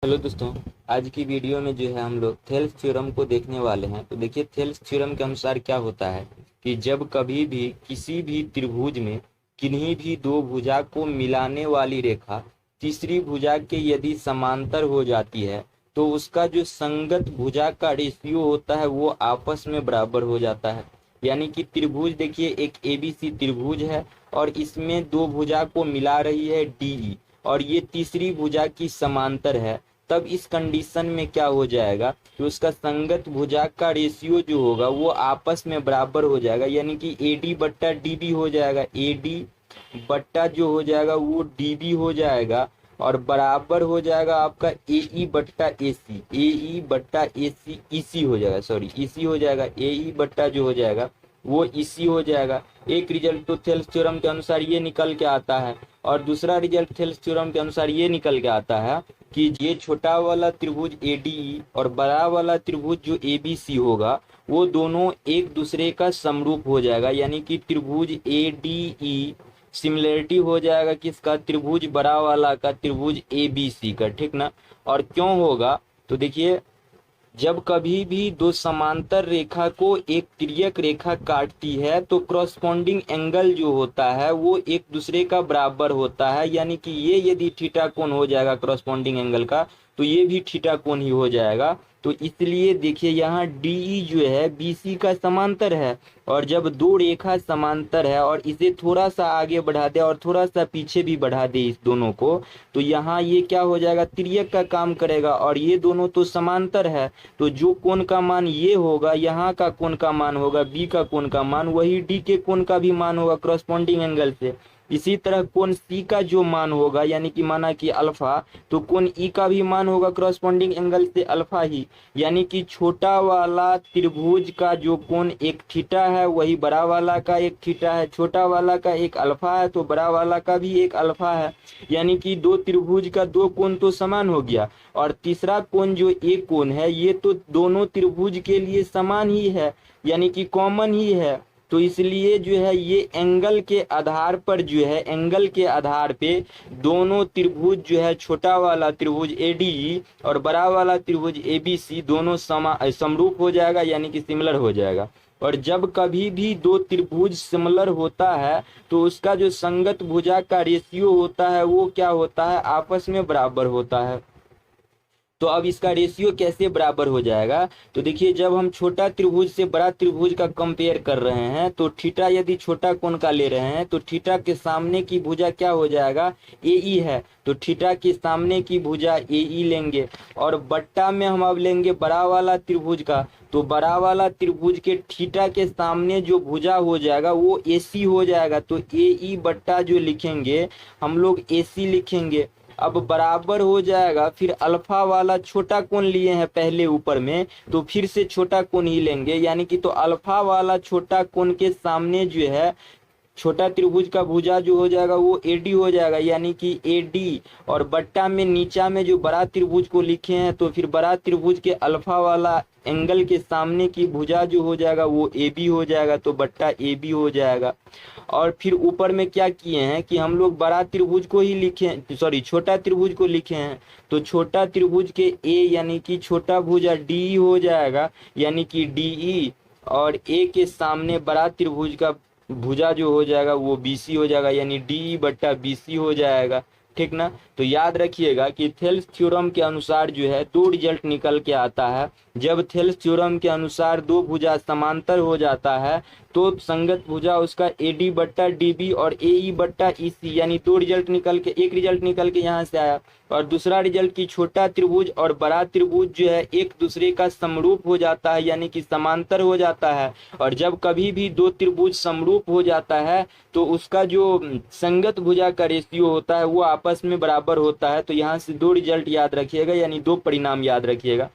Hello दोस्तों। आज की वीडियो में जो है हम लोग थेल्स थ्योरम को देखने वाले हैं। तो देखिए, थेल्स थ्योरम के अनुसार क्या होता है कि जब कभी भी किसी भी त्रिभुज में किन्हीं भी दो भुजा को मिलाने वाली रेखा तीसरी भुजा के यदि समांतर हो जाती है तो उसका जो संगत भुजा का रेशियो होता है वो आपस में बराबर हो जाता है। यानी कि त्रिभुज देखिए, एक एबीसी त्रिभुज है और इसमें दो भुजा को मिला रही है डीई, और ये तीसरी भुजा की समांतर है। तब इस कंडीशन में क्या हो जाएगा कि उसका संगत भुजा का रेशियो जो होगा वो आपस में बराबर हो जाएगा। यानी कि एडी बट्टा डीबी हो जाएगा, एडी बट्टा जो हो जाएगा वो डीबी हो जाएगा, और बराबर हो जाएगा आपका एई बट्टा एसी, एई बट्टा एसी ईसी हो जाएगा, सॉरी ईसी हो जाएगा, एई बट्टा जो हो जाएगा वो ईसी हो जाएगा। एक रिजल्ट तो थेल्स थ्योरम के अनुसार ये निकल के आता है, और दूसरा रिजल्ट थेल्स थ्योरम के अनुसार ये निकल के आता है कि ये छोटा वाला त्रिभुज एडीई और बड़ा वाला त्रिभुज जो एबीसी होगा वो दोनों एक दूसरे का समरूप हो जाएगा। यानी कि त्रिभुज एडीई सिमिलरिटी हो जाएगा किसका, त्रिभुज बड़ा वाला का, त्रिभुज एबीसी का, ठीक ना। और क्यों होगा, तो देखिए, जब कभी भी दो समांतर रेखा को एक तिर्यक रेखा काटती है तो क्रॉसपोंडिंग एंगल जो होता है वो एक दूसरे का बराबर होता है। यानी कि ये यदि थीटा कोण हो जाएगा क्रॉसपोंडिंग एंगल का, तो ये भी थीटा कोण ही हो जाएगा। तो इसलिए देखिए, यहाँ डीई जो है बीसी का समांतर है, और जब दो रेखा समांतर है और इसे थोड़ा सा आगे बढ़ा दे और थोड़ा सा पीछे भी बढ़ा दे इस दोनों को, तो यहाँ ये क्या हो जाएगा, तिर्यक का काम करेगा, और ये दोनों तो समांतर है। तो जो कोण का मान ये होगा, यहाँ का कोण का मान होगा बी का कोण का मान, वही डी के कोण का भी मान होगा क्रॉसपोंडिंग एंगल से। इसी तरह कोण सी का जो मान होगा, यानी कि माना कि अल्फा, तो कोण ई का भी मान होगा क्रॉसपोंडिंग एंगल से अल्फा ही। यानी कि छोटा वाला त्रिभुज का जो कोण एक थीटा है वही बड़ा वाला का एक थीटा है, छोटा वाला का एक अल्फा है तो बड़ा वाला का भी एक अल्फा है। यानी कि दो त्रिभुज का दो कोण तो समान हो गया, और तीसरा कोण जो एक कोण है ये तो दोनों त्रिभुज के लिए समान ही है, यानी कि कॉमन ही है। तो इसलिए जो है ये एंगल के आधार पर जो है, एंगल के आधार पे दोनों त्रिभुज जो है, छोटा वाला त्रिभुज एडीई और बड़ा वाला त्रिभुज एबीसी दोनों समरूप हो जाएगा, यानी कि सिमिलर हो जाएगा। और जब कभी भी दो त्रिभुज सिमिलर होता है तो उसका जो संगत भुजा का रेशियो होता है वो क्या होता है, आपस में बराबर होता है। तो अब इसका रेशियो कैसे बराबर हो जाएगा, तो देखिए, जब हम छोटा त्रिभुज से बड़ा त्रिभुज का कंपेयर कर रहे हैं तो थीटा यदि छोटा कोण का ले रहे हैं तो थीटा के सामने की भुजा क्या हो जाएगा, एई है, तो थीटा के सामने की भुजा एई लेंगे। और बट्टा में हम अब लेंगे बड़ा वाला त्रिभुज का, तो बड़ा वाला त्रिभुज के थीटा के सामने जो भुजा हो जाएगा वो एसी हो जाएगा। तो एई बट्टा जो लिखेंगे हम लोग एसी लिखेंगे। अब बराबर हो जाएगा, फिर अल्फा वाला छोटा कोण लिए हैं पहले ऊपर में, तो फिर से छोटा कोण ही लेंगे। यानी कि तो अल्फा वाला छोटा कोण के सामने जो है छोटा त्रिभुज का भुजा जो हो जाएगा वो एडी हो जाएगा, यानी कि एडी। और बट्टा में नीचा में जो बड़ा त्रिभुज को लिखे हैं तो फिर बड़ा त्रिभुज के अल्फा वाला एंगल के सामने की भुजा जो हो जाएगा वो ए बी हो जाएगा, तो बट्टा ए बी हो जाएगा। और फिर ऊपर में क्या किए हैं कि हम लोग बड़ा त्रिभुज को ही लिखे, सॉरी छोटा त्रिभुज को लिखे हैं, तो छोटा त्रिभुज के ए यानी कि छोटा भुजा डी हो जाएगा, यानी कि डीई, और ए के सामने बड़ा त्रिभुज का भुजा जो हो जाएगा वो बीसी हो जाएगा, यानी डी बट्टा बीसी हो जाएगा, ठीक ना। तो याद रखिएगा कि थेल्स थ्योरम के अनुसार जो है दो रिजल्ट निकल के आता है। जब थेल्स थ्योरम के अनुसार दो भुजा समांतर हो जाता है तो संगत भुजा उसका एडी बट्टा डीबी और एई बट्टा ईसी, यानी दो रिजल्ट निकल के, एक रिजल्ट निकल के यहाँ से आया, और दूसरा रिजल्ट की छोटा त्रिभुज और बड़ा त्रिभुज जो है एक दूसरे का समरूप हो जाता है, यानी कि समांतर हो जाता है। और जब कभी भी दो त्रिभुज समरूप हो जाता है तो उसका जो संगत भुजा का रेशियो होता है वो आपस में बराबर होता है। तो यहाँ से दो रिजल्ट याद रखिएगा, यानी दो परिणाम याद रखिएगा।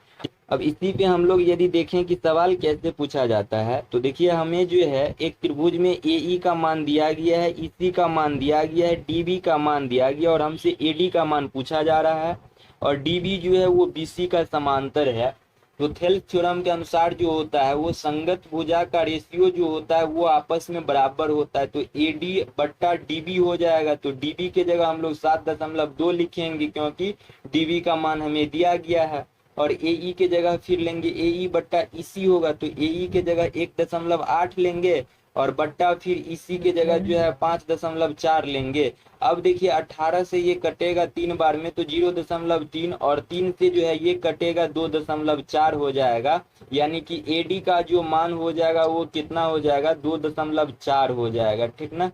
अब इसी पे हम लोग यदि देखें कि सवाल कैसे पूछा जाता है, तो देखिए, हमें जो है एक त्रिभुज में एई का मान दिया गया है, ईसी का मान दिया गया है, डीबी का मान दिया गया, और हमसे एडी का मान पूछा जा रहा है, और डीबी जो है वो बीसी का समांतर है। तो थेल्स थ्योरम के अनुसार जो होता है वो संगत भुजा का रेशियो जो होता है वो आपस में बराबर होता है। तो एडी बट्टा डीबी हो जाएगा। तो डीबी के जगह हम लोग 7.2 लिखेंगे क्योंकि डीबी का मान हमें दिया गया है। और एई के जगह फिर लेंगे एई बट्टा ईसी होगा। तो एई के जगह 1.8 लेंगे और बट्टा फिर इसी के जगह जो है 5.4 लेंगे। अब देखिए 18 से ये कटेगा 3 बार में तो 0.3 और 3 से जो है ये कटेगा 2.4 हो जाएगा। यानी कि एडी का जो मान हो जाएगा वो कितना हो जाएगा 2.4 हो जाएगा। ठीक ना।